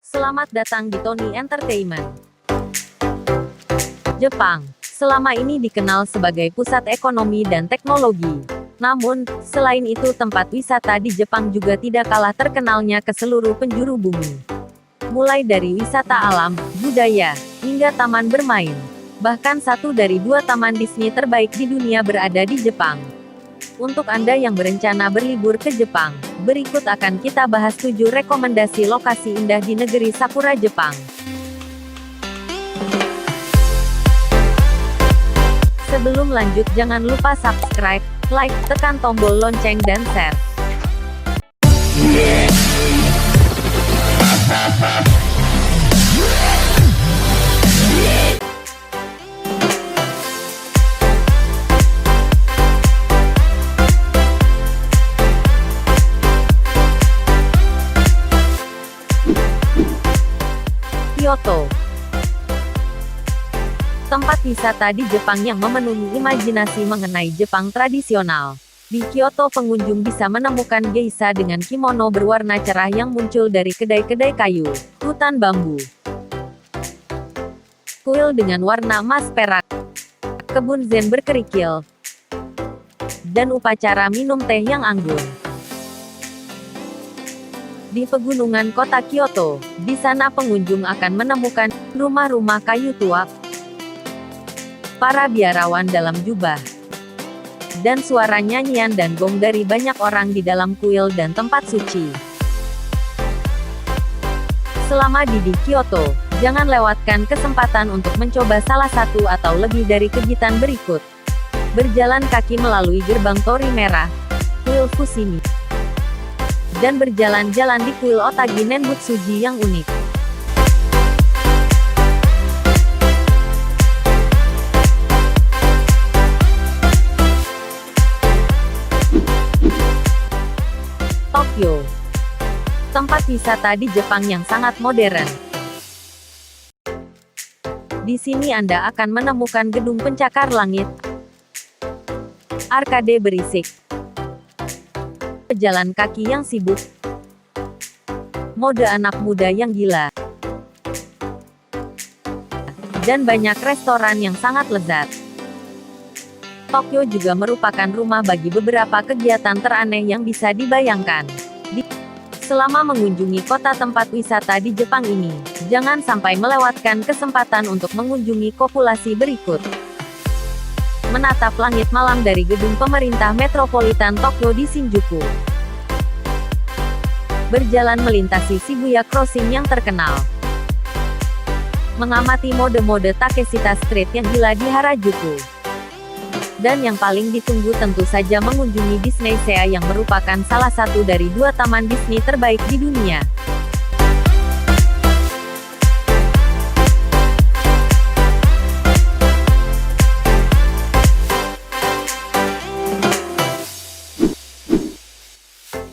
Selamat datang di Tony Entertainment. Jepang, selama ini dikenal sebagai pusat ekonomi dan teknologi. Namun, selain itu tempat wisata di Jepang juga tidak kalah terkenalnya ke seluruh penjuru bumi. Mulai dari wisata alam, budaya, hingga taman bermain. Bahkan satu dari dua taman Disney terbaik di dunia berada di Jepang. Untuk Anda yang berencana berlibur ke Jepang, berikut akan kita bahas 7 rekomendasi lokasi indah di negeri Sakura Jepang. Sebelum lanjut jangan lupa subscribe, like, tekan tombol lonceng dan share. Kyoto, tempat wisata di Jepang yang memenuhi imajinasi mengenai Jepang tradisional. Di Kyoto pengunjung bisa menemukan geisha dengan kimono berwarna cerah yang muncul dari kedai-kedai kayu, hutan bambu, kuil dengan warna emas perak, kebun zen berkerikil, dan upacara minum teh yang anggun. Di pegunungan kota Kyoto, di sana pengunjung akan menemukan rumah-rumah kayu tua, para biarawan dalam jubah, dan suara nyanyian dan gong dari banyak orang di dalam kuil dan tempat suci. Selama di Kyoto, jangan lewatkan kesempatan untuk mencoba salah satu atau lebih dari kegiatan berikut. Berjalan kaki melalui gerbang Torii Merah, kuil Fushimi, dan berjalan-jalan di kuil Otagi Nenbutsuji yang unik. Tokyo, tempat wisata di Jepang yang sangat modern. Di sini Anda akan menemukan gedung pencakar langit, arkade berisik, pejalan kaki yang sibuk, mode anak muda yang gila, dan banyak restoran yang sangat lezat. Tokyo juga merupakan rumah bagi beberapa kegiatan teraneh yang bisa dibayangkan. Selama mengunjungi kota tempat wisata di Jepang ini, jangan sampai melewatkan kesempatan untuk mengunjungi populasi berikut. Menatap langit malam dari gedung pemerintah metropolitan Tokyo di Shinjuku. Berjalan melintasi Shibuya Crossing yang terkenal. Mengamati mode-mode Takeshita Street yang gila di Harajuku. Dan yang paling ditunggu tentu saja mengunjungi Disney Sea yang merupakan salah satu dari 2 taman Disney terbaik di dunia.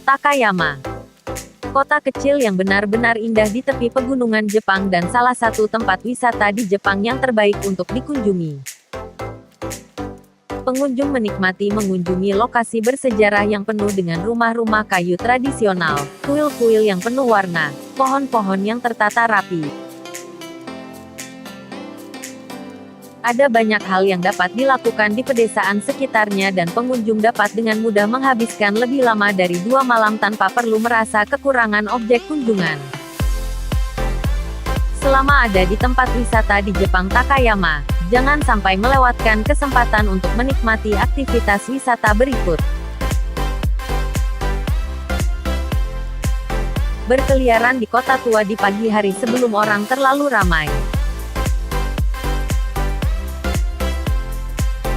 Takayama, kota kecil yang benar-benar indah di tepi pegunungan Jepang dan salah satu tempat wisata di Jepang yang terbaik untuk dikunjungi. Pengunjung menikmati mengunjungi lokasi bersejarah yang penuh dengan rumah-rumah kayu tradisional, kuil-kuil yang penuh warna, pohon-pohon yang tertata rapi. Ada banyak hal yang dapat dilakukan di pedesaan sekitarnya dan pengunjung dapat dengan mudah menghabiskan lebih lama dari 2 malam tanpa perlu merasa kekurangan objek kunjungan. Selama ada di tempat wisata di Jepang Takayama, jangan sampai melewatkan kesempatan untuk menikmati aktivitas wisata berikut. Berkeliaran di kota tua di pagi hari sebelum orang terlalu ramai.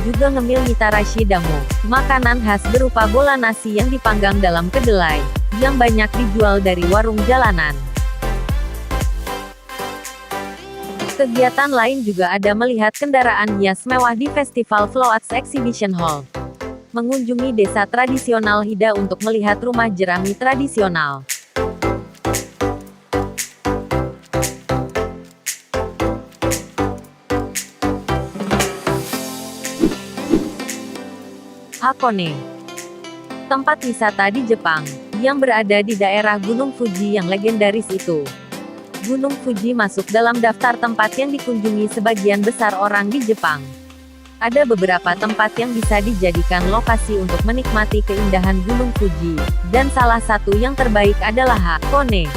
Juga ngemil mitarashi damo, makanan khas berupa bola nasi yang dipanggang dalam kedelai, yang banyak dijual dari warung jalanan. Kegiatan lain juga ada melihat kendaraan hias mewah di Festival Floats Exhibition Hall. Mengunjungi desa tradisional Hida untuk melihat rumah jerami tradisional. Hakone, tempat wisata di Jepang, yang berada di daerah Gunung Fuji yang legendaris itu. Gunung Fuji masuk dalam daftar tempat yang dikunjungi sebagian besar orang di Jepang. Ada beberapa tempat yang bisa dijadikan lokasi untuk menikmati keindahan Gunung Fuji, dan salah satu yang terbaik adalah Hakone.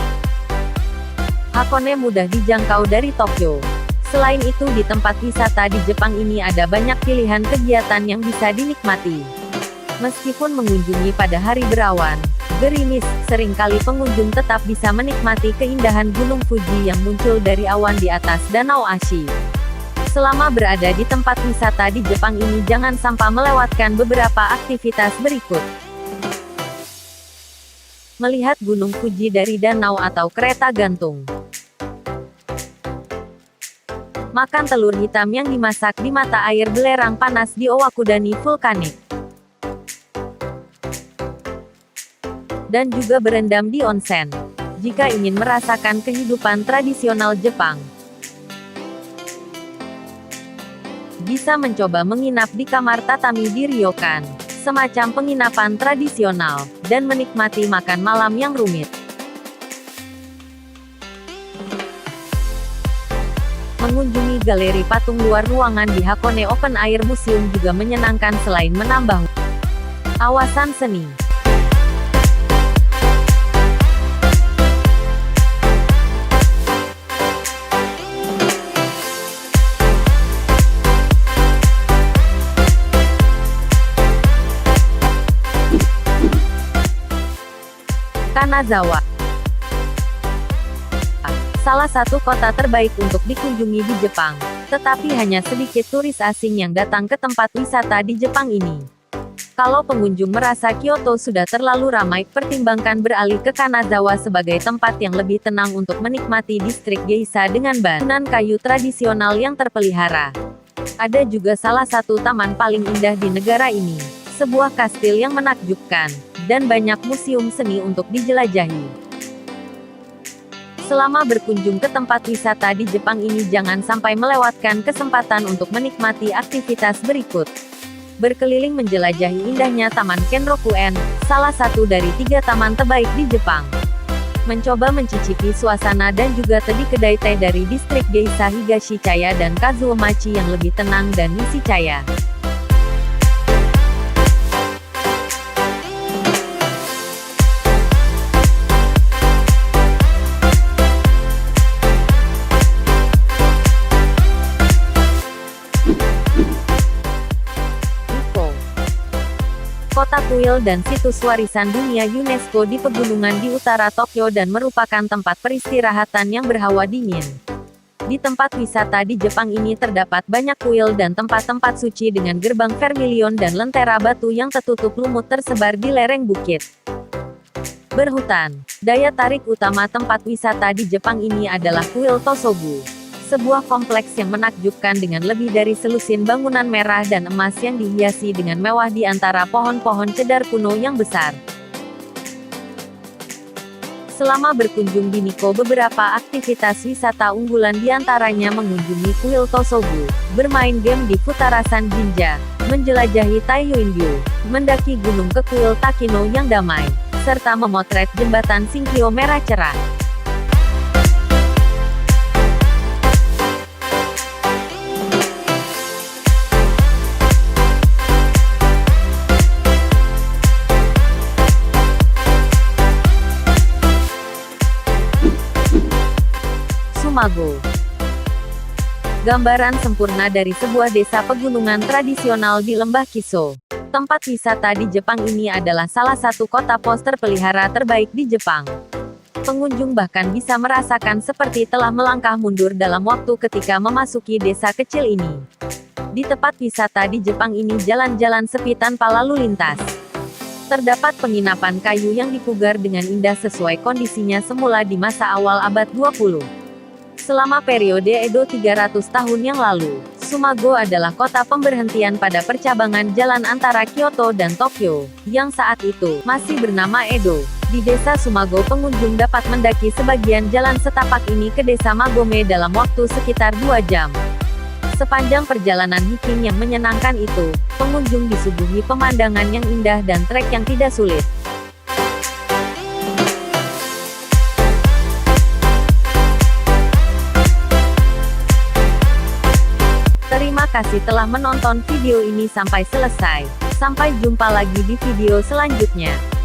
Hakone mudah dijangkau dari Tokyo. Selain itu di tempat wisata di Jepang ini ada banyak pilihan kegiatan yang bisa dinikmati. Meskipun mengunjungi pada hari berawan, gerimis, seringkali pengunjung tetap bisa menikmati keindahan Gunung Fuji yang muncul dari awan di atas Danau Ashi. Selama berada di tempat wisata di Jepang ini jangan sampai melewatkan beberapa aktivitas berikut. Melihat Gunung Fuji dari danau atau kereta gantung. Makan telur hitam yang dimasak di mata air belerang panas di Owakudani Vulkanik. Dan juga berendam di onsen, jika ingin merasakan kehidupan tradisional Jepang. Bisa mencoba menginap di kamar tatami di ryokan, semacam penginapan tradisional, dan menikmati makan malam yang rumit. Mengunjungi galeri patung luar ruangan di Hakone Open Air Museum juga menyenangkan selain menambah wawasan seni. Kanazawa, salah satu kota terbaik untuk dikunjungi di Jepang, tetapi hanya sedikit turis asing yang datang ke tempat wisata di Jepang ini. Kalau pengunjung merasa Kyoto sudah terlalu ramai, pertimbangkan beralih ke Kanazawa sebagai tempat yang lebih tenang untuk menikmati distrik geisha dengan bangunan kayu tradisional yang terpelihara. Ada juga salah satu taman paling indah di negara ini, sebuah kastil yang menakjubkan, dan banyak museum seni untuk dijelajahi. Selama berkunjung ke tempat wisata di Jepang ini jangan sampai melewatkan kesempatan untuk menikmati aktivitas berikut. Berkeliling menjelajahi indahnya Taman Kenroku-en, salah satu dari 3 taman terbaik di Jepang. Mencoba mencicipi suasana dan juga di kedai teh dari distrik geisha Higashicaya dan Kazuomachi yang lebih tenang dan Nishicaya. Kota kuil dan situs warisan dunia UNESCO di pegunungan di utara Tokyo dan merupakan tempat peristirahatan yang berhawa dingin. Di tempat wisata di Jepang ini terdapat banyak kuil dan tempat-tempat suci dengan gerbang vermilion dan lentera batu yang tertutup lumut tersebar di lereng bukit. Berhutan. Daya tarik utama tempat wisata di Jepang ini adalah kuil Tosogu. Sebuah kompleks yang menakjubkan dengan lebih dari selusin bangunan merah dan emas yang dihiasi dengan mewah di antara pohon-pohon cedar kuno yang besar. Selama berkunjung di Nikko beberapa aktivitas wisata unggulan diantaranya mengunjungi kuil Tosogu, bermain game di Futarasan Jinja, menjelajahi Taiyuingyu, mendaki gunung ke kuil Takino yang damai, serta memotret jembatan Shinkyo merah cerah. Sumago. Gambaran sempurna dari sebuah desa pegunungan tradisional di Lembah Kiso. Tempat wisata di Jepang ini adalah salah satu kota pos terpelihara terbaik di Jepang. Pengunjung bahkan bisa merasakan seperti telah melangkah mundur dalam waktu ketika memasuki desa kecil ini. Di tempat wisata di Jepang ini jalan-jalan sepi tanpa lalu lintas. Terdapat penginapan kayu yang dipugar dengan indah sesuai kondisinya semula di masa awal abad 20. Selama periode Edo 300 tahun yang lalu, Sumago adalah kota pemberhentian pada percabangan jalan antara Kyoto dan Tokyo, yang saat itu masih bernama Edo. Di desa Sumago pengunjung dapat mendaki sebagian jalan setapak ini ke desa Magome dalam waktu sekitar 2 jam. Sepanjang perjalanan hiking yang menyenangkan itu, pengunjung disuguhi pemandangan yang indah dan trek yang tidak sulit. kasih telah menonton video ini sampai selesai. Sampai jumpa lagi di video selanjutnya.